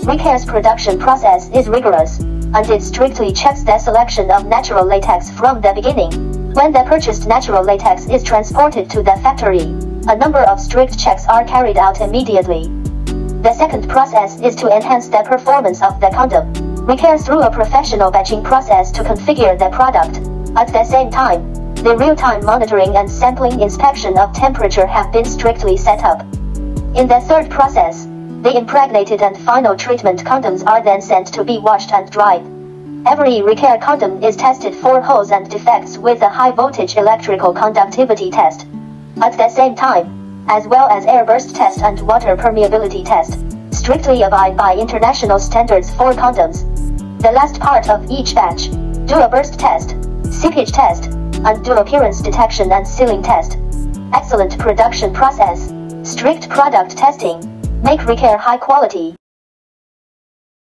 Recare's production process is rigorous, and it strictly checks the selection of natural latex from the beginning. When the purchased natural latex is transported to the factory, a number of strict checks are carried out immediately. The second process is to enhance the performance of the condom. Recare through a professional batching process to configure the product. At the same time, the real-time monitoring and sampling inspection of temperature have been strictly set up. In the third process, the impregnated and final treatment condoms are then sent to be washed and dried. Every Recare condom is tested for holes and defects with a high-voltage electrical conductivity test. At the same time, as well as airburst test and water permeability test, strictly abide by international standards for condoms. The last part of each batch, do a burst test, seepage test, and do appearance detection and sealing test. Excellent production process, strict product testing, make Recare high quality.